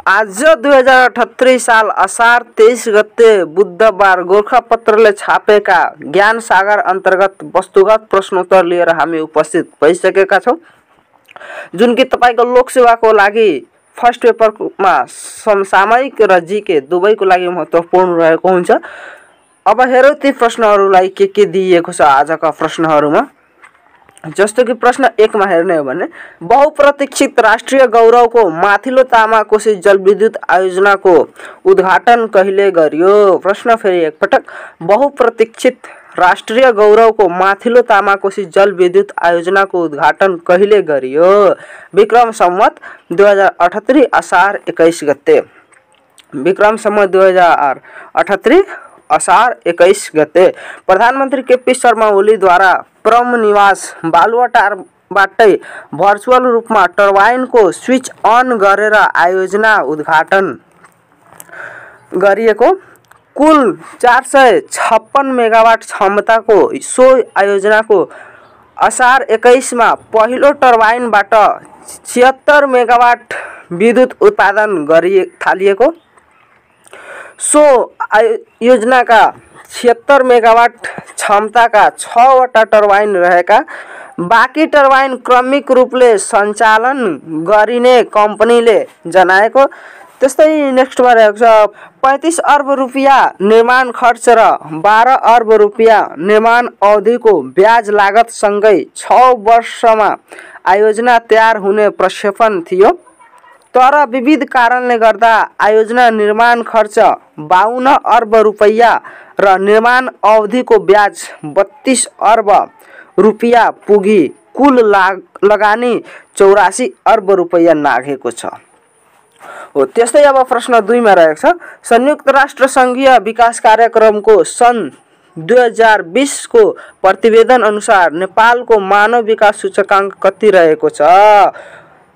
आज 2078 साल असार 23 गते बुधबार गोरखापत्रले छापेका ज्ञान सागर अन्तर्गत वस्तुगत प्रश्नोत्तर लिएर हामी उपस्थित भइसकेका छौं, जुन कि तपाईको लोकसेवाको लागि फर्स्ट पेपरमा समसामयिक र जीके दुवैको लागि महत्त्वपूर्ण रहेको हुन्छ। अब हेरौँ ती प्रश्नहरूलाई के दिइएको छ आजका प्रश्नहरूमा। जस्तो कि प्रश्न 1 मा हेर्ने हो भने बहुप्रतीक्षित राष्ट्रिय गौरवको माथिल्लो तामाकोशी जलविद्युत आयोजनाको उद्घाटन कहिले गरियो? प्रश्न फेरि एकपटक, बहुप्रतीक्षित राष्ट्रिय गौरवको माथिल्लो तामाकोशी जलविद्युत आयोजनाको उद्घाटन कहिले गरियो? विक्रम सम्वत 2078 असार 21 गते। विक्रम सम्वत 2078 असार 21 गते प्रधानमन्त्री केपी शर्मा ओलीद्वारा प्रम निवास बालुवाटारबाटै भर्चुअल रूपमा टर्बाइनको स्विच अन गरेर आयोजना उद्घाटन गरिएको। कुल 456 मेगावाट क्षमताको सो आयोजनाको असार 21 मा पहिलो टर्बाइनबाट 76 मेगावाट विद्युत उत्पादन थालिएको। सो आयोजनाका 76 मेगावाट क्षमताका 6 वटा टर्बाइन रहेका, बाँकी टर्बाइन क्रमिक रूपले सञ्चालन गरिने कम्पनीले जनाएको। त्यस्तै नेक्स्टमा रहेको छ 35 अर्ब रुपैयाँ निर्माण खर्च र 12 अर्ब रुपैयाँ निर्माण अवधिको ब्याज लागत सँगै 6 वर्षमा आयोजना तयार हुने प्रक्षेपण थियो, तर विविध कारणले गर्दा आयोजना निर्माण खर्च 52 अर्ब रुपैयाँ र निर्माण अवधिको ब्याज 32 अर्ब रुपैयाँ पुगी कुल लगानी 84 अर्ब रुपैयाँ नाघेको छ। हो त्यस्तै अब प्रश्न 2 मा रहेको छ संयुक्त राष्ट्र संघीय विकास कार्यक्रमको सन् 2020 को प्रतिवेदन अनुसार नेपालको मानव विकास सूचकांक कति रहेको छ?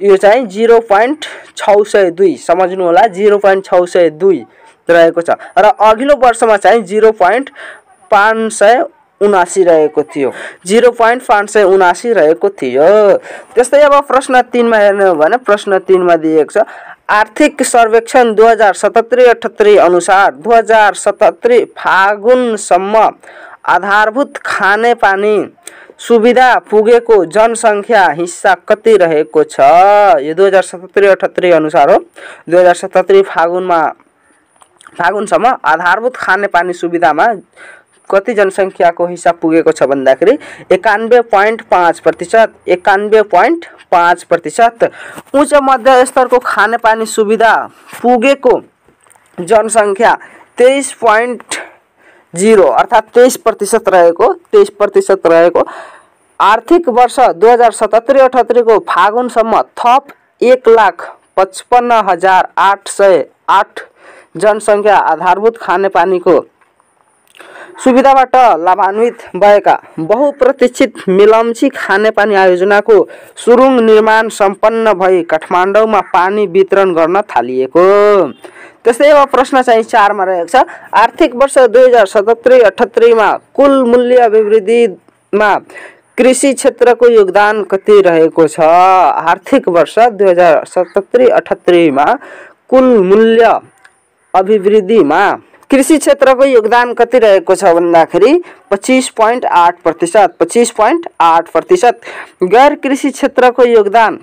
यो चाहिँ 0.602 समझ्नु होला, 0.602 रहेको छ र अघिल्लो वर्षमा चाहिँ 0.579 रहेको थियो, 0.579 रहेको थियो। त्यस्तै अब प्रश्न 3 मा हेर्ने हो भने प्रश्न 3 मा दिएको छ आर्थिक सर्वेक्षण 2077-78 अनुसार 2077 फागुनसम्म आधारभूत खानेपानी सुविधा पुगेको जनसङ्ख्या हिस्सा कति रहेको छ? यो 2077-78 अनुसार हो। 2077 फागुनसम्म आधारभूत खानेपानी सुविधामा कति जनसङ्ख्याको हिस्सा पुगेको छ भन्दाखेरि 91.5%, 91.5%। उच्च मध्य स्तरको खानेपानी सुविधा पुगेको जनसङ्ख्या 23.0 अर्थात् 23% रहेको, 23% रहेको। आर्थिक वर्ष 2077-78 को फागुनसम्म थप 1,55,808 जनसङ्ख्या आधारभूत खानेपानीको सुविधाबाट लाभान्वित भएका। बहुप्रतीक्षित मेलम्ची खानेपानी आयोजनाको सुरुङ निर्माण सम्पन्न भई काठमाडौँमा पानी वितरण गर्न थालिएको। त्यस्तै अब प्रश्न चाहिँ 4 मा रहेको छ आर्थिक वर्ष 2077-78 मा कुल मूल्य अभिवृद्धिमा कृषि क्षेत्रको योगदान कति रहेको छ? आर्थिक वर्ष 2077-78 मा कुल मूल्य अभिवृद्धिमा कृषि क्षेत्रको योगदान कति रहेको छ भन्दाखेरि 25.8%, 25.8%। गैर कृषि क्षेत्रको योगदान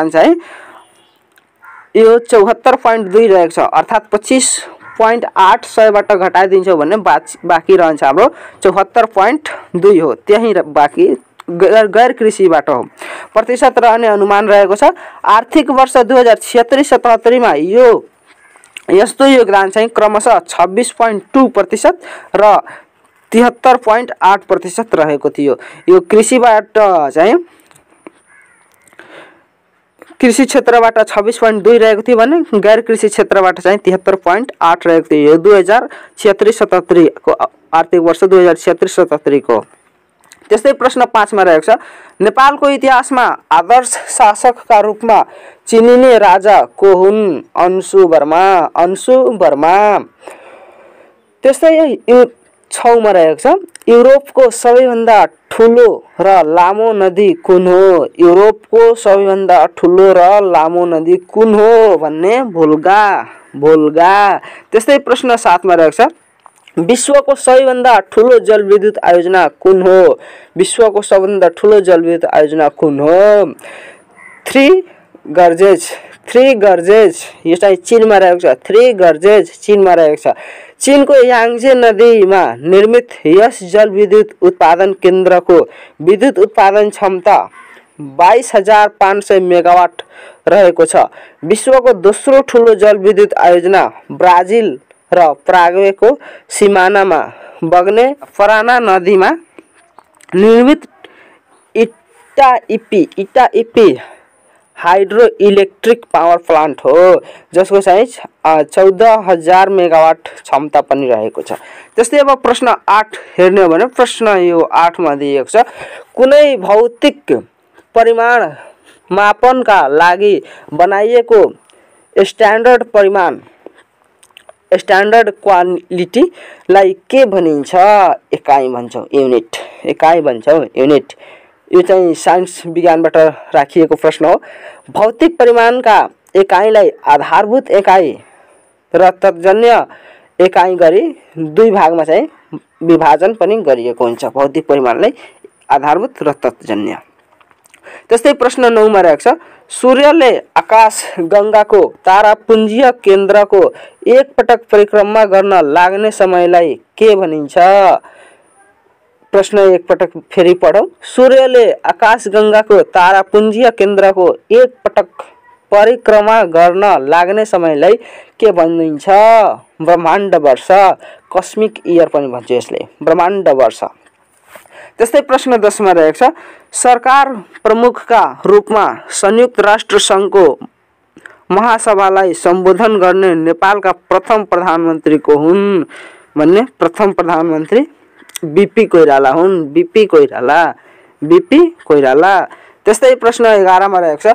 चाहिँ यो 74.2 रहेको छ, अर्थात् 25.8 बाट घटाइदिन्छौँ भने बाँकी रहन्छ हाम्रो 74.2 हो, त्यही बाँकी गैर कृषिबाट हो। प्रतिशत रहने अनुमान रहेको छ आर्थिक वर्ष 2076-77 मा यस्तो योगदान चाहिँ क्रमशः 26.2% र 73.8% रहेको थियो। यो कृषिबाट चाहिँ कृषि क्षेत्रबाट 26.2 रहेको थियो भने गैर कृषि क्षेत्रबाट चाहिँ 73.8 रहेको थियो। यो 2076-77 को आर्थिक वर्ष 2076-77 को। त्यस्तै प्रश्न 5 मा रहेको छ नेपालको इतिहासमा आदर्श शासकका रूपमा चिनिने राजा को हुन्? अंशु वर्मा। त्यस्तै यो 6 मा रहेको छ युरोपको सबैभन्दा ठुलो र लामो नदी कुन हो? युरोपको सबैभन्दा ठुलो र लामो नदी कुन हो भन्ने भोल्गा। त्यस्तै प्रश्न 7 मा रहेको छ विश्वको सबैभन्दा ठुलो जलविद्युत आयोजना कुन हो? विश्वको सबैभन्दा ठुलो जलविद्युत आयोजना कुन हो? थ्री गर्जेज यो चाहिँ चीनमा रहेको छ। थ्री गर्जेज चीनमा रहेको छ। चीनको याङ्जे नदीमा निर्मित यस जलविद्युत उत्पादन केन्द्रको विद्युत उत्पादन क्षमता 22,500 मेगावाट रहेको छ। विश्वको दोस्रो ठुलो जलविद्युत आयोजना ब्राजिल र प्रागवेको सिमानामा बग्ने पराना नदीमा निर्मित इटाइपी हाइड्रो इलेक्ट्रिक पावर प्लान्ट हो, जसको चाहिँ 14,000 मेगावाट क्षमता पनि रहेको छ। त्यस्तै अब प्रश्न 8 हेर्ने हो भने प्रश्न यो 8 मा दिएको छ कुनै भौतिक परिमाण मापनका लागि बनाइएको स्ट्यान्डर्ड क्वान्टिटीलाई के भनिन्छ? एकाइ भन्छौँ, युनिट। यो चाहिँ साइन्स विज्ञानबाट राखिएको प्रश्न हो। भौतिक परिमाणका एकाइलाई आधारभूत एकाइ र तत्जन्य एकाइ गरी दुई भागमा चाहिँ विभाजन पनि गरिएको हुन्छ। भौतिक परिमाणलाई आधारभूत र तत्जन्य। त्यस्तै प्रश्न 9 मा रहेको छ सूर्यले आकाश गंगाको तारापुञ्जीय केन्द्रको एक पटक परिक्रमा गर्न लाग्ने समयलाई के भनिन्छ? प्रश्न एक पटक फेरि पढौं। सूर्यले आकाश गंगाको तारापुञ्जीय केन्द्रको एक पटक परिक्रमा गर्न लाग्ने समयलाई के भनिन्छ? ब्रह्माण्ड वर्ष, कस्मिक इयर पनि भन्छ यसले, ब्रह्माण्ड वर्ष। त्यस्तै प्रश्न 10 मा रहेको छ सरकार प्रमुखका रूपमा संयुक्त राष्ट्र संघको महासभालाई सम्बोधन गर्ने नेपालका प्रथम प्रधानमन्त्री को हुन् भन्ने? प्रथम प्रधानमन्त्री बीपी कोइराला हुन्। बीपी कोइराला। त्यस्तै प्रश्न 11 मा रहेको छ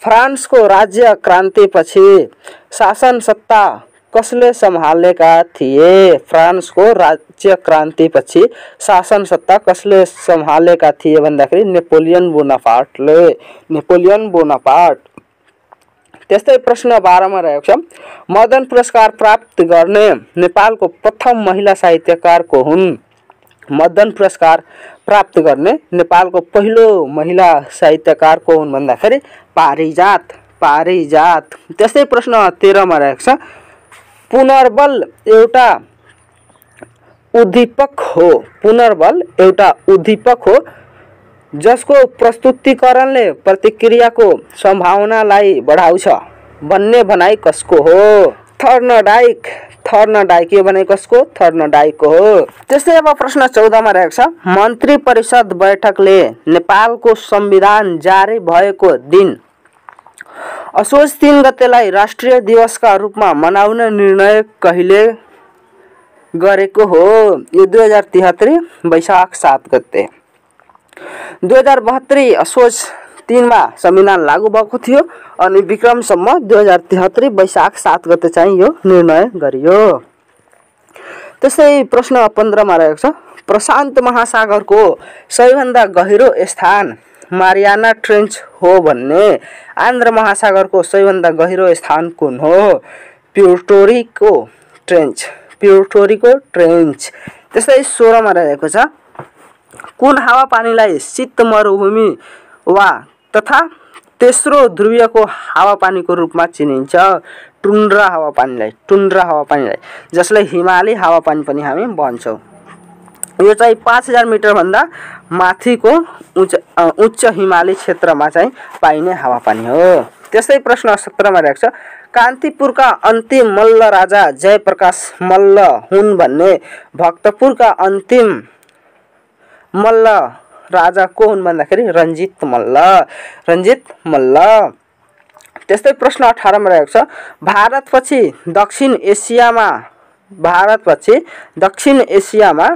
फ्रान्सको राज्य क्रान्तिपछि शासन सत्ता कसले सम्हालेका थिए? फ्रान्सको राज्य क्रान्तिपछि शासन सत्ता कसले सम्हालेका थिए भन्दाखेरि नेपोलियन बोनापार्ट। त्यस्तै प्रश्न 12 मा रहेको छ मदन पुरस्कार प्राप्त गर्ने नेपालको प्रथम महिला साहित्यकार को हुन्? मदन पुरस्कार प्राप्त गर्ने नेपालको पहिलो महिला साहित्यकार को हुन् भन्दाखेरि पारिजात। त्यस्तै प्रश्न 13 मा रहेको छ पुनर्बल एउटा उद्दीपक हो जसको प्रस्तुतिकरणले प्रतिक्रियाको सम्भावनालाई बढाउँछ भन्ने भनाइ कसको हो? थर्नडाइक यो भनाइ कसको? थर्नडाइकको हो। त्यस्तै अब प्रश्न 14 मा रहेको छ मन्त्री परिषद बैठकले नेपालको संविधान जारी भएको दिन असोज 3 गतेलाई राष्ट्रिय दिवसका रूपमा मनाउने निर्णय कहिले गरेको हो? यो 2073 वैशाख 7 गते। 2072 असोज 3 मा संविधान लागू भएको थियो अनि विक्रमसम्म 2073 वैशाख 7 गते चाहिँ यो निर्णय गरियो। त्यस्तै प्रश्न 15 मा रहेको छ प्रशान्त महासागरको सबैभन्दा गहिरो स्थान मारियाना ट्रेन्च हो भन्ने आन्ध्र महासागरको सबैभन्दा गहिरो स्थान कुन हो? प्युर्टोरिको ट्रेन्च। त्यस्तै 16 मा रहेको छ कुन हावापानीलाई शीत मरुभूमि वा तथा तेस्रो ध्रुवीयको हावापानीको रूपमा चिनिन्छ? टुन्ड्रा हावापानीलाई जसलाई हिमाली हावापानी पनि हामी भन्छौँ। यो चाहिँ 5000 मिटर भन्दा माथिको उच्च हिमाली क्षेत्रमा चाहिँ पाइने हावापानी हो। त्यस्तै प्रश्न 17 मा रहेको छ कान्तिपुरका अन्तिम मल्ल राजा जयप्रकाश मल्ल हुन् भन्ने भक्तपुरका अन्तिम मल्ल राजा को हुन् भन्दाखेरि रञ्जित मल्ल। त्यस्तै प्रश्न 18 मा रहेको छ भारतपछि दक्षिण एसियामा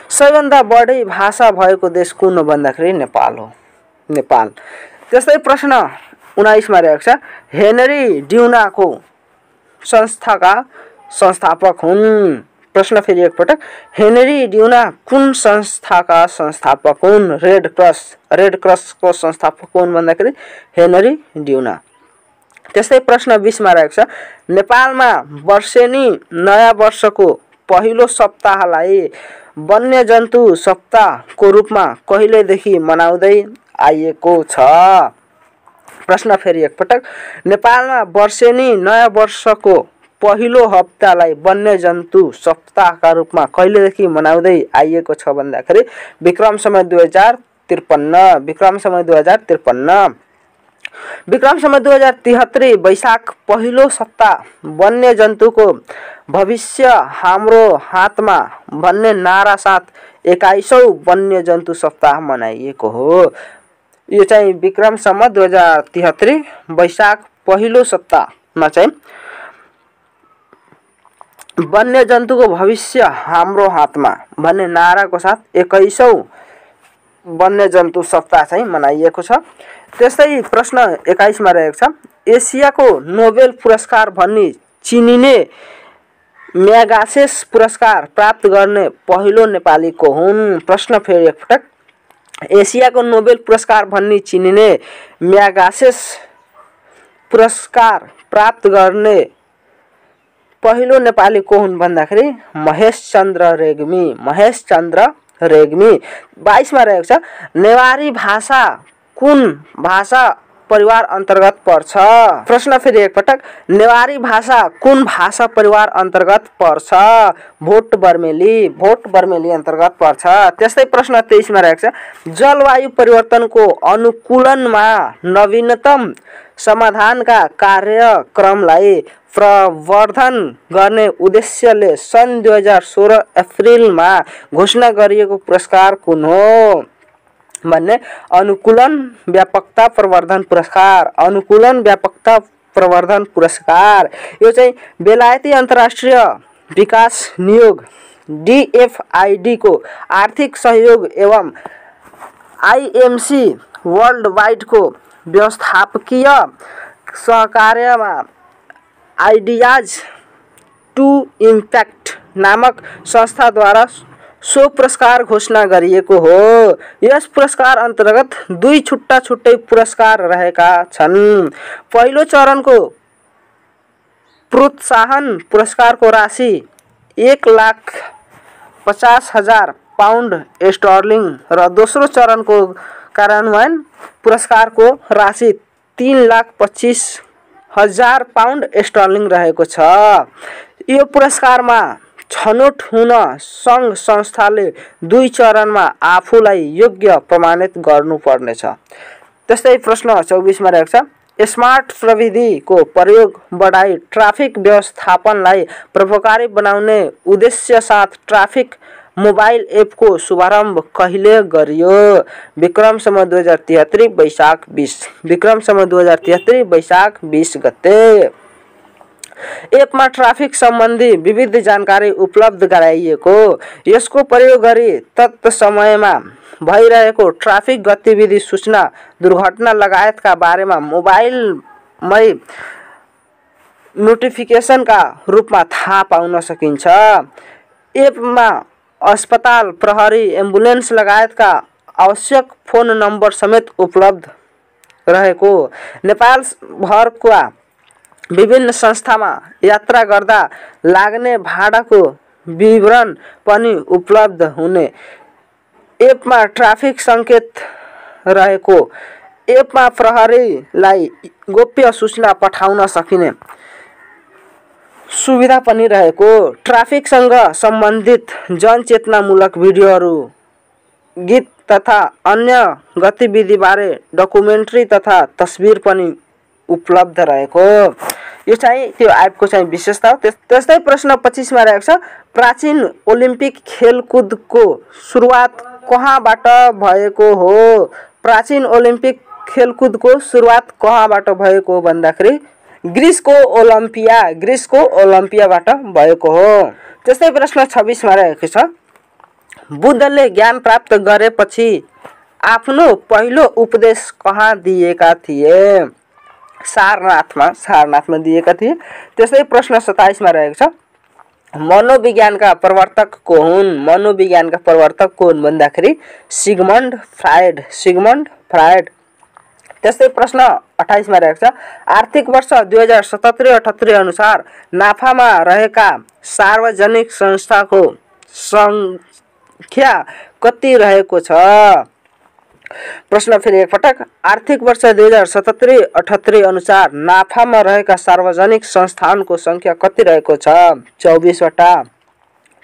सबैभन्दा बढी भाषा भएको देश कुन हो भन्दाखेरि नेपाल हो। त्यस्तै प्रश्न 19 मा रहेको छ हेनरी ड्युनाको संस्थाका संस्थापक हुन्? प्रश्न फेरि एकपटक, हेनरी ड्युना कुन संस्थाका संस्थापक हुन्? रेड क्रसको संस्थापक हुन् भन्दाखेरि हेनरी ड्युना। त्यस्तै प्रश्न 20 मा रहेको छ, नेपालमा वर्षेनी नयाँ वर्षको पहिलो सप्ताहलाई वन्यजन्तु सप्ताहको रूपमा कहिलेदेखि मनाउँदै आइएको छ? प्रश्न फेरि एकपटक, नेपालमा वर्षेनी नयाँ वर्षको पहिलो हप्तालाई वन्यजन्तु सप्ताहका रूपमा कहिलेदेखि मनाउँदै आइएको छ भन्दाखेरि विक्रम सम्वत 2053, विक्रम सम्वत 2053। विक्रम सम्वत 2073 वैशाख पहिलो सप्ताह वन्यजन्तुको भविष्य हाम्रो हातमा भन्ने नारा साथ 21औं वन्यजन्तु सप्ताह मनाइएको हो। यो चाहिँ विक्रम सम्वत 2073 वैशाख पहिलो सप्ताहमा चाहिँ वन्यजन्तुको भविष्य हाम्रो हातमा भन्ने नाराको साथ 21औं वन्यजन्तु सप्ताह चाहिँ मनाइएको छ। त्यस्तै प्रश्न 21 मा रहेको छ, एसियाको नोबेल पुरस्कार भनी चिनिने म्यागासेस पुरस्कार प्राप्त गर्ने पहिलो नेपाली को हुन्? प्रश्न फेरि एकपटक, एसियाको नोबेल पुरस्कार भनी चिनिने म्यागासेस पुरस्कार प्राप्त गर्ने पहिलो नेपाली को हुन् भन्दाखेरि महेशचन्द्र रेग्मी, महेशचन्द्र रेग्मी। 22 मा रहेको छ, नेवारी भाषा कुन भाषा परिवार अन्तर्गत पर्छ? प्रश्न फेरि एकपटक, नेवारी भाषा कुन भाषा परिवार अन्तर्गत पर्छ? भोट बर्मेली अन्तर्गत पर्छ। त्यस्तै प्रश्न 23 मा रहेको छ, जलवायु परिवर्तनको अनुकूलनमा नवीनतम समाधानका कार्यक्रमलाई प्रवर्धन गर्ने उद्देश्यले सन् 2016 अप्रिलमा घोषणा गरिएको पुरस्कार कुन हो भन्ने अनुकूलन व्यापकता प्रवर्धन पुरस्कार, अनुकूलन व्यापकता प्रवर्धन पुरस्कार। यो चाहिँ बेलायती अन्तर्राष्ट्रिय विकास नियोग DFID को आर्थिक सहयोग एवं IMC वर्ल्ड वाइड को व्यवस्थापकीय सहकार्यमा आइडियाज टु इम्प्याक्ट नामक संस्थाद्वारा सो पुरस्कार घोषणा गरिएको हो। यस पुरस्कार अन्तर्गत 2 छुट्टा-छुट्टै पुरस्कार रहेका छन्। पहिलो चरणको प्रोत्साहन पुरस्कारको राशि 1,50,000 पाउन्ड स्टर्लिङ र दोस्रो चरणको कार्यान्वयन पुरस्कारको राशि 3,25,000 पाउन्ड स्टर्लिङ रहेको छ। यो पुरस्कारमा छनौट हुन सङ्घ संस्थाले 2 चरणमा आफूलाई योग्य प्रमाणित गर्नुपर्नेछ। त्यस्तै प्रश्न 24 मा रहेको छ, स्मार्ट प्रविधिको प्रयोग बढाई ट्राफिक व्यवस्थापनलाई प्रभावकारी बनाउने उद्देश्य साथ ट्राफिक मोबाइल एपको शुभारम्भ कहिले गरियो? विक्रम सम्वत 2073 वैशाख 20, विक्रम सम्वत 2073 वैशाख 20 गते। एपमा ट्राफिक सम्बन्धी विविध जानकारी उपलब्ध गराइएको, यसको प्रयोग गरी तत् समयमा भइरहेको ट्राफिक गतिविधि सूचना दुर्घटना लगायतका बारेमा मोबाइलमै नोटिफिकेसनका रूपमा थाहा पाउन सकिन्छ। एपमा अस्पताल, प्रहरी, एम्बुलेन्स लगायतका आवश्यक फोन नम्बर समेत उपलब्ध रहेको, नेपाल भरका विभिन्न संस्थामा यात्रा गर्दा लाग्ने भाडाको विवरण पनि उपलब्ध हुने, एपमा ट्राफिक सङ्केत रहेको, एपमा प्रहरीलाई गोप्य सूचना पठाउन सकिने सुविधा पनि रहेको, ट्राफिकसँग सम्बन्धित जनचेतनामूलक भिडियोहरू, गीत तथा अन्य गतिविधिबारे डकुमेन्ट्री तथा तस्बिर पनि उपलब्ध रहेको। यो चाहिँ त्यो एपको चाहिँ विशेषता हो। त्यस्तै प्रश्न 25 मा रहेको छ, प्राचीन ओलम्पिक खेलकुदको सुरुवात कहाँबाट भएको हो? प्राचीन ओलम्पिक खेलकुदको सुरुवात कहाँबाट भएको हो भन्दाखेरि ग्रिसको ओलम्पियाबाट भएको हो। त्यस्तै प्रश्न 26 मा रहेको छ, बुद्धले ज्ञान प्राप्त गरेपछि आफ्नो पहिलो उपदेश कहाँ दिएका थिए? सारनाथमा दिएका थिए। त्यस्तै प्रश्न 27 मा रहेको छ, मनोविज्ञानका प्रवर्तक को हुन्? मनोविज्ञानका प्रवर्तक को हुन् भन्दाखेरि सिगमन्ड फ्रायड। त्यस्तै प्रश्न 28 मा रहेको छ, आर्थिक वर्ष 2077-78 अनुसार नाफामा रहेका सार्वजनिक संस्थाको संख्या कति रहेको छ? प्रश्न फेरि एकपटक, आर्थिक वर्ष 2077-78 अनुसार नाफामा रहेका सार्वजनिक संस्थानको संख्या कति रहेको छ? 24 वटा।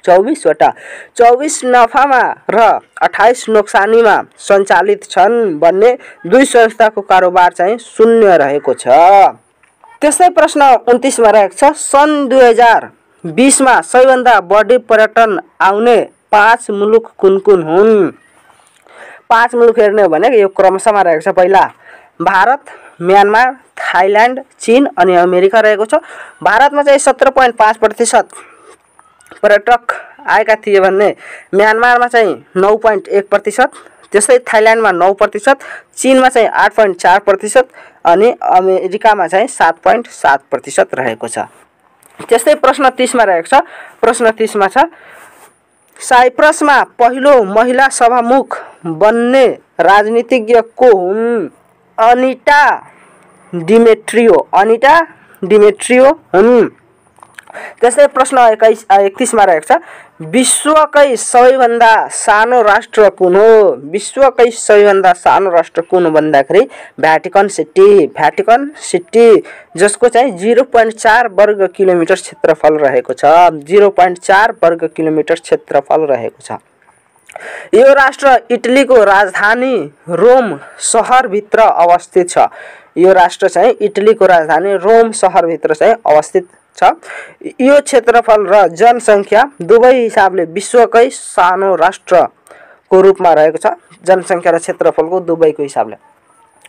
24 नाफामा र 28 नोक्सानीमा सञ्चालित छन् भन्ने दुई संस्थाको कारोबार चाहिँ शून्य रहेको छ। त्यस्तै प्रश्न 29 मा रहेको छ, सन् 2020 मा सबैभन्दा बढी पर्यटन आउने 5 मुलुक कुन कुन हुन्? 5 मुलुक हेर्ने हो भने यो क्रमशःमा रहेको छ। पहिला भारत, म्यानमार, थाइल्यान्ड, चीन अनि अमेरिका रहेको छ। भारतमा चाहिँ 17.5% पर्यटक आएका थिए भने म्यानमारमा चाहिँ 9.1%, त्यस्तै थाइल्यान्डमा 9%, चीनमा चाहिँ 8.4% अनि अमेरिकामा चाहिँ 7.7% रहेको छ। त्यस्तै प्रश्न 30 मा रहेको छ। प्रश्न 30 मा छ, साइप्रसमा पहिलो महिला सभामुख बन्ने राजनीतिज्ञ को हुन्? अनिटा डिमेट्रियो हुन्। त्यस्तै प्रश्न 31 मा रहेको छ, विश्वकै सबैभन्दा सानो राष्ट्र कुन हो? विश्वकै सबैभन्दा सानो राष्ट्र कुन हो भन्दाखेरि भ्याटिकन सिटी, जसको चाहिँ 0.4 वर्ग किलोमिटर क्षेत्रफल रहेको छ। 0.4 वर्ग किलोमिटर क्षेत्रफल रहेको छ। यो राष्ट्र इटलीको राजधानी रोम सहरभित्र अवस्थित छ। यो राष्ट्र चाहिँ इटलीको राजधानी रोम सहरभित्र चाहिँ अवस्थित छ। यो क्षेत्रफल र जनसङ्ख्या दुवै हिसाबले विश्वकै सानो राष्ट्रको रूपमा रहेको छ। जनसङ्ख्या र क्षेत्रफलको दुवैको हिसाबले।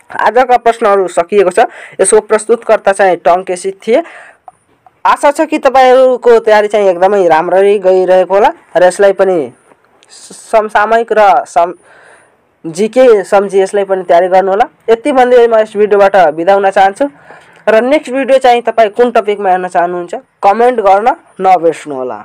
आजका प्रश्नहरू सकिएको छ। यसको प्रस्तुतकर्ता चाहिँ टङ्केसी थिए। आशा छ कि तपाईहरुको तयारी चाहिँ एकदमै राम्ररी गइरहेको होला र यसलाई पनि समसामयिक र जीके सम्झी यसलाई पनि तयारी गर्नु होला। यति भन्दै म यस भिडियोबाट बिदा हुन चाहन्छु र नेक्स्ट भिडियो चाहिँ तपाई कुन टपिकमा हेर्न चाहनुहुन्छ कमेन्ट गर्न नबिर्सनु होला।